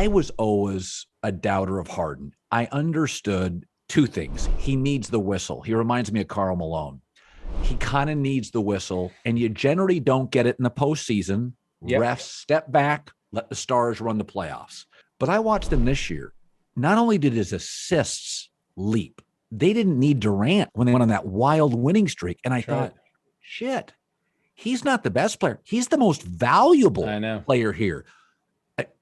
I was always a doubter of Harden. I understood two things. He needs the whistle. He reminds me of Karl Malone. He kind of needs the whistle, and you generally don't get it in the postseason. Yep. Refs step back, let the stars run the playoffs. But I watched him this year. Not only did his assists leap, they didn't need Durant when they went on that wild winning streak. And I thought, shit, he's not the best player. He's the most valuable player here.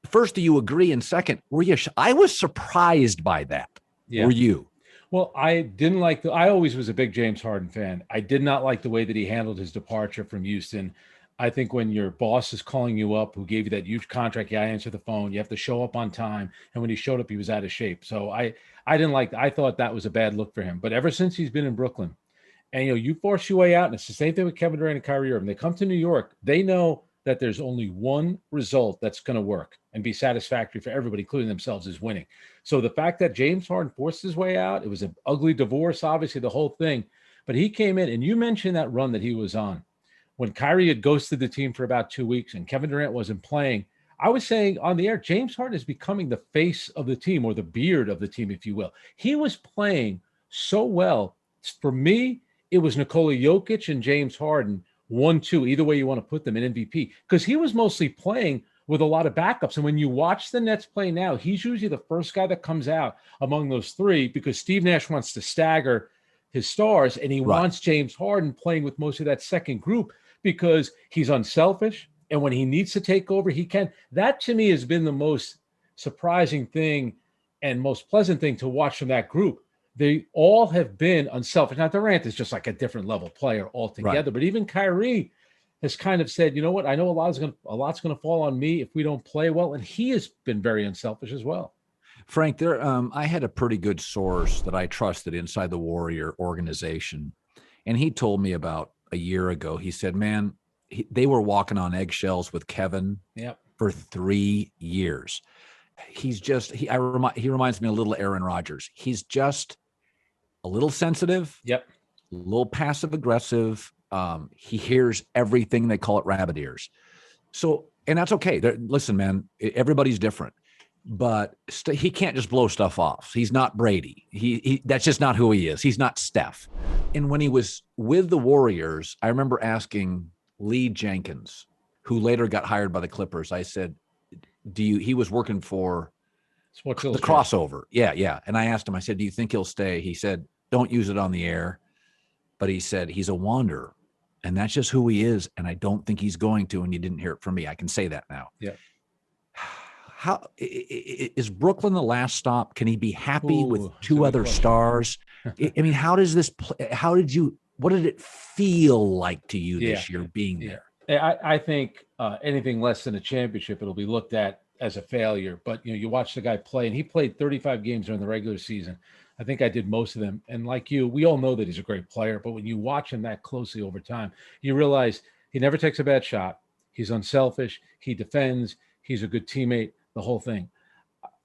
First, do you agree? And second, were you? I was surprised by that. Yeah. Were you? Well, I didn't like I always was a big James Harden fan. I did not like the way that he handled his departure from Houston. I think when your boss is calling you up, who gave you that huge contract, I answer the phone, you have to show up on time. And when he showed up, he was out of shape. So I didn't like, I thought that was a bad look for him. But ever since he's been in Brooklyn, and, you force your way out, and it's the same thing with Kevin Durant and Kyrie Irving. They come to New York, they know that there's only one result that's going to work and be satisfactory for everybody, including themselves, is winning. So the fact that James Harden forced his way out, it was an ugly divorce, obviously, the whole thing. But he came in, and you mentioned that run that he was on. When Kyrie had ghosted the team for about 2 weeks and Kevin Durant wasn't playing, I was saying on the air, James Harden is becoming the face of the team, or the beard of the team, if you will. He was playing so well. For me, it was Nikola Jokic and James Harden, 1-2, either way you want to put them, in MVP, because he was mostly playing with a lot of backups. And when you watch the Nets play now, he's usually the first guy that comes out among those three, because Steve Nash wants to stagger his stars, and he wants James Harden playing with most of that second group because he's unselfish. And when he needs to take over, he can. That to me has been the most surprising thing and most pleasant thing to watch from that group. They all have been unselfish. Now, Durant is just like a different level player altogether, but even Kyrie has kind of said, you know what, I know a lot's going to fall on me if we don't play well. And he has been very unselfish as well. Frank, I had a pretty good source that I trusted inside the Warrior organization. And he told me about a year ago, he said, man, they were walking on eggshells with Kevin for 3 years. He's just, he reminds me a little Aaron Rodgers. He's just a little sensitive, a little passive aggressive. He hears everything. They call it rabbit ears. So, and that's okay. Listen, man, everybody's different, but he can't just blow stuff off. He's not Brady. He that's just not who he is. He's not Steph. And when he was with the Warriors, I remember asking Lee Jenkins, who later got hired by the Clippers. I said, he was working for the crossover. Yeah. And I asked him, I said, do you think he'll stay? He said, don't use it on the air. But he said, he's a wanderer. And that's just who he is. And I don't think he's going to. And you didn't hear it from me. I can say that now. Yeah. How is Brooklyn the last stop? Can he be happy with two other stars? I mean, how does this play? What did it feel like to you this year being there? I think anything less than a championship, it'll be looked at as a failure. But, you watch the guy play, and he played 35 games during the regular season. I think I did most of them. And like you, we all know that he's a great player. But when you watch him that closely over time, you realize he never takes a bad shot. He's unselfish. He defends. He's a good teammate, the whole thing.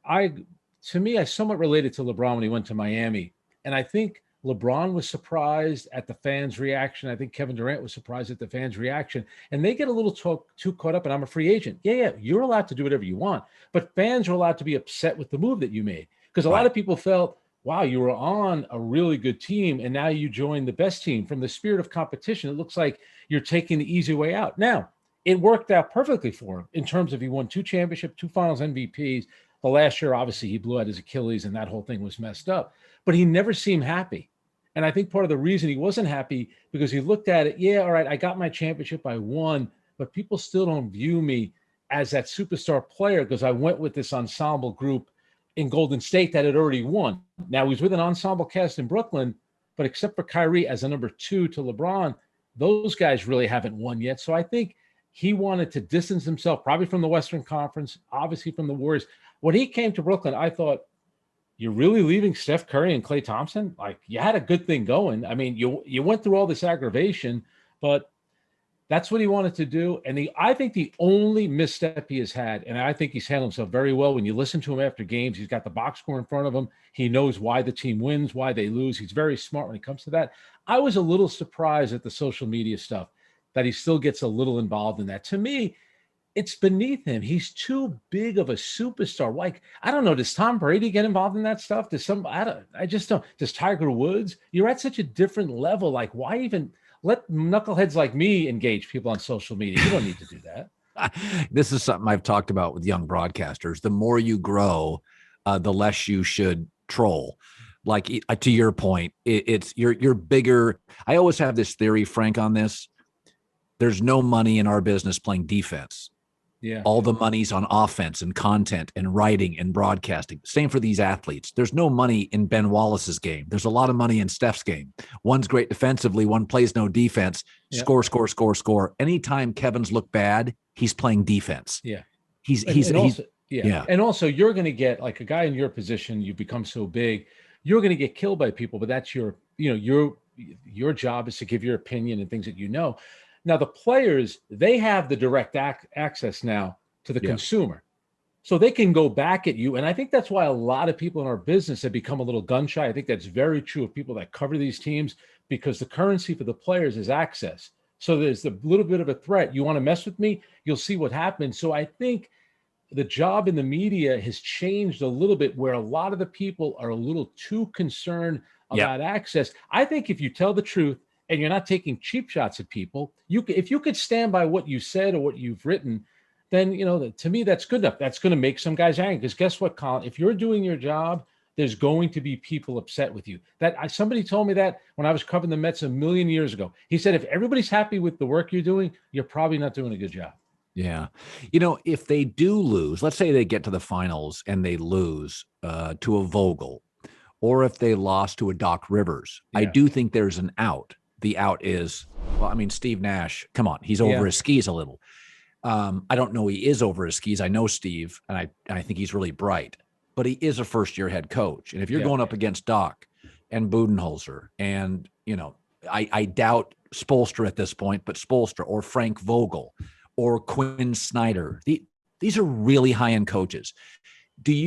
To me, I somewhat related to LeBron when he went to Miami. And I think LeBron was surprised at the fans' reaction. I think Kevin Durant was surprised at the fans' reaction. And they get a little too caught up, and I'm a free agent. Yeah, you're allowed to do whatever you want. But fans are allowed to be upset with the move that you made. Because a lot of people felt, wow, you were on a really good team, and now you joined the best team. From the spirit of competition, it looks like you're taking the easy way out. Now, it worked out perfectly for him in terms of he won 2 championships, 2 finals MVPs. The last year, obviously, he blew out his Achilles, and that whole thing was messed up. But he never seemed happy. And I think part of the reason he wasn't happy, because he looked at it, all right, I got my championship, I won, but people still don't view me as that superstar player because I went with this ensemble group in Golden State that had already won. Now, he's with an ensemble cast in Brooklyn, but except for Kyrie as a number 2 to LeBron, those guys really haven't won yet. So I think he wanted to distance himself probably from the Western Conference, obviously from the Warriors. When he came to Brooklyn, I thought, you're really leaving Steph Curry and Klay Thompson? Like, you had a good thing going. I mean, you went through all this aggravation, but that's what he wanted to do. And I think the only misstep he has had, and I think he's handled himself very well. When you listen to him after games, he's got the box score in front of him. He knows why the team wins, why they lose. He's very smart when it comes to that. I was a little surprised at the social media stuff, that he still gets a little involved in that. To me, it's beneath him. He's too big of a superstar. Like, I don't know, does Tom Brady get involved in that stuff? I just don't. Does Tiger Woods? You're at such a different level. Like, why even let knuckleheads like me engage people on social media? You don't need to do that. This is something I've talked about with young broadcasters. The more you grow, the less you should troll. Like, to your point, you're bigger. I always have this theory, Frank, on this. There's no money in our business playing defense. Yeah. All the money's on offense and content and writing and broadcasting. Same for these athletes. There's no money in Ben Wallace's game. There's a lot of money in Steph's game. One's great defensively. One plays no defense. Yeah. Score. Anytime Kevin's look bad, he's playing defense. Yeah. He's Yeah. And also, you're going to get, like, a guy in your position, you become so big, you're going to get killed by people, but that's your job is to give your opinion and things that you know. Now, the players, they have the direct access now to the consumer. So they can go back at you. And I think that's why a lot of people in our business have become a little gun shy. I think that's very true of people that cover these teams, because the currency for the players is access. So there's a little bit of a threat. You want to mess with me? You'll see what happens. So I think the job in the media has changed a little bit, where a lot of the people are a little too concerned about access. I think if you tell the truth and you're not taking cheap shots at people, if you could stand by what you said or what you've written, then, to me, that's good enough. That's going to make some guys angry, because guess what, Colin? If you're doing your job, there's going to be people upset with you. Somebody told me that when I was covering the Mets a million years ago. He said, if everybody's happy with the work you're doing, you're probably not doing a good job. Yeah. If they do lose, let's say they get to the finals and they lose to a Vogel, or if they lost to a Doc Rivers, I do think there's an out. The out is, Steve Nash, come on, he's over his skis a little. I don't know he is over his skis. I know Steve, and I think he's really bright, but he is a first-year head coach. And if you're going up against Doc and Budenholzer and, I doubt Spoelstra at this point, but Spoelstra or Frank Vogel or Quinn Snyder, these are really high-end coaches.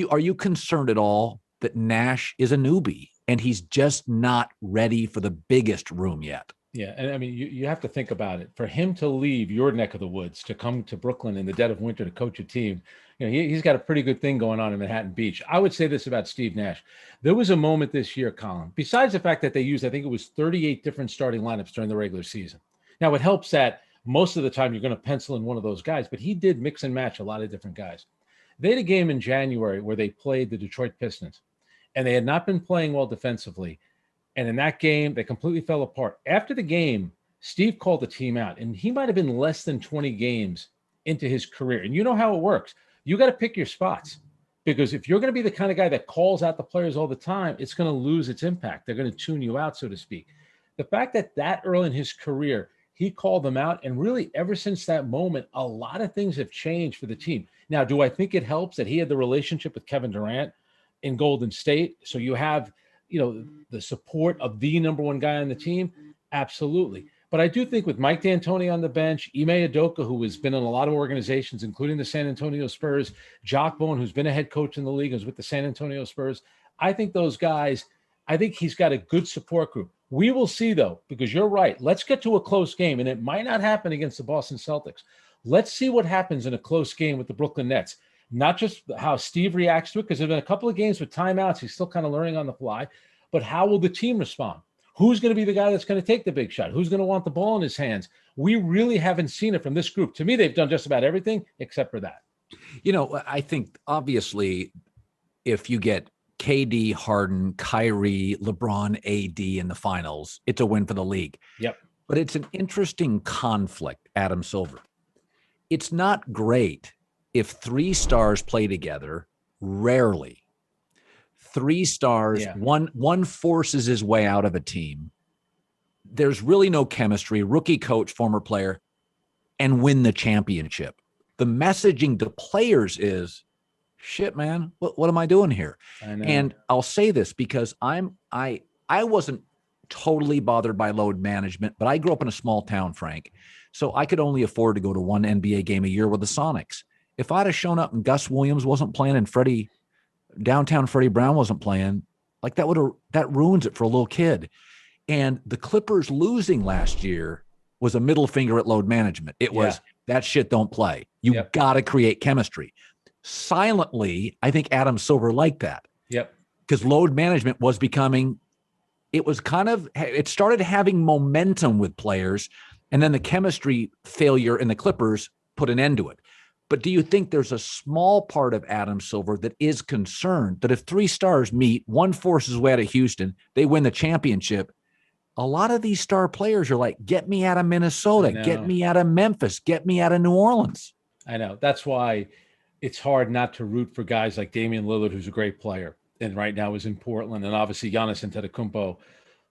Are you concerned at all that Nash is a newbie and he's just not ready for the biggest room yet? Yeah. And you have to think about it. For him to leave your neck of the woods to come to Brooklyn in the dead of winter to coach a team, he's got a pretty good thing going on in Manhattan Beach. I would say this about Steve Nash. There was a moment this year, Colin, besides the fact that they used, I think it was 38 different starting lineups during the regular season. Now, it helps that most of the time you're going to pencil in one of those guys, but he did mix and match a lot of different guys. They had a game in January where they played the Detroit Pistons, and they had not been playing well defensively. And in that game, they completely fell apart. After the game, Steve called the team out, and he might have been less than 20 games into his career. And you know how it works. You got to pick your spots, because if you're going to be the kind of guy that calls out the players all the time, it's going to lose its impact. They're going to tune you out, so to speak. The fact that early in his career, he called them out, and really ever since that moment, a lot of things have changed for the team. Now, do I think it helps that he had the relationship with Kevin Durant in Golden State? So you have, the support of the number one guy on the team? Absolutely. But I do think with Mike D'Antoni on the bench, Ime Udoka, who has been in a lot of organizations, including the San Antonio Spurs, Jock Bowen, who's been a head coach in the league, is with the San Antonio Spurs. I think those guys, I think he's got a good support group. We will see, though, because you're right. Let's get to a close game, and it might not happen against the Boston Celtics. Let's see what happens in a close game with the Brooklyn Nets. Not just how Steve reacts to it, because there have been a couple of games with timeouts. He's still kind of learning on the fly. But how will the team respond? Who's going to be the guy that's going to take the big shot? Who's going to want the ball in his hands? We really haven't seen it from this group. To me, they've done just about everything except for that. I think, obviously, if you get KD, Harden, Kyrie, LeBron, AD in the finals, it's a win for the league. Yep. But it's an interesting conflict, Adam Silver. It's not great if three stars play together. Rarely. Three stars, one forces his way out of a team. There's really no chemistry, rookie coach, former player, and win the championship. The messaging to players is, shit, man, what am I doing here? I know. And I'll say this because I wasn't totally bothered by load management, but I grew up in a small town, Frank. So I could only afford to go to one NBA game a year with the Sonics. If I'd have shown up and Gus Williams wasn't playing and downtown Freddie Brown wasn't playing, like that ruins it for a little kid. And the Clippers losing last year was a middle finger at load management. It was, that shit don't play. You Yep. got to create chemistry. Silently, I think Adam Silver liked that. Yep. Because load management was becoming, it started having momentum with players, and then the chemistry failure in the Clippers put an end to it. But do you think there's a small part of Adam Silver that is concerned that if 3 stars meet, one forces his way out of Houston, they win the championship? A lot of these star players are like, get me out of Minnesota, get me out of Memphis, get me out of New Orleans. I know. That's why it's hard not to root for guys like Damian Lillard, who's a great player, and right now is in Portland, and obviously Giannis Antetokounmpo,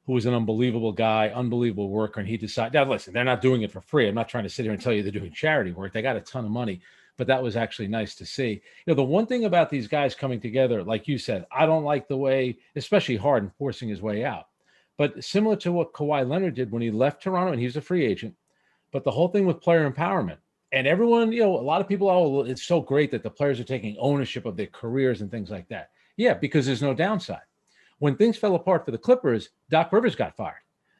who is an unbelievable guy, unbelievable worker, and he decided, now listen, they're not doing it for free. I'm not trying to sit here and tell you they're doing charity work. They got a ton of money, but that was actually nice to see. The one thing about these guys coming together, like you said, I don't like the way, especially Harden forcing his way out. But similar to what Kawhi Leonard did when he left Toronto, and he was a free agent, but the whole thing with player empowerment. And everyone, a lot of people, it's so great that the players are taking ownership of their careers and things like that. Yeah, because there's no downside. When things fell apart for the Clippers, Doc Rivers got fired.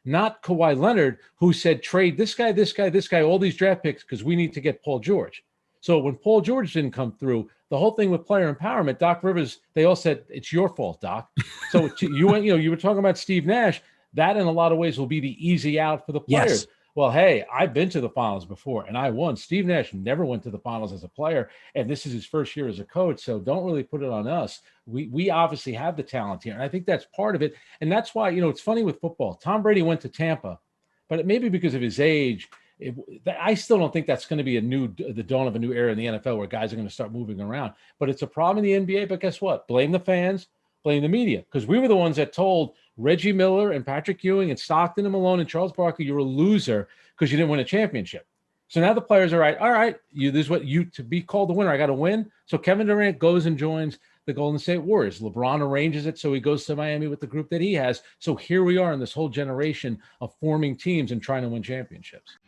Not Kawhi Leonard, who said, trade this guy, this guy, this guy, all these draft picks because we need to get Paul George. So when Paul George didn't come through, the whole thing with player empowerment, Doc Rivers, they all said, it's your fault, Doc. So you were talking about Steve Nash. That in a lot of ways will be the easy out for the players. Yes. Well, hey, I've been to the finals before and I won. Steve Nash never went to the finals as a player, and this is his first year as a coach. So don't really put it on us. We obviously have the talent here, and I think that's part of it. And that's why, it's funny with football. Tom Brady went to Tampa, but it may be because of his age. I still don't think that's going to be the dawn of a new era in the NFL where guys are going to start moving around. But it's a problem in the NBA. But guess what? Blame the fans, blame the media, because we were the ones that told Reggie Miller and Patrick Ewing and Stockton and Malone and Charles Barkley, you're a loser because you didn't win a championship. So now the players are all right, this is what to be called the winner, I got to win. So Kevin Durant goes and joins the Golden State Warriors. LeBron arranges it so he goes to Miami with the group that he has. So here we are in this whole generation of forming teams and trying to win championships.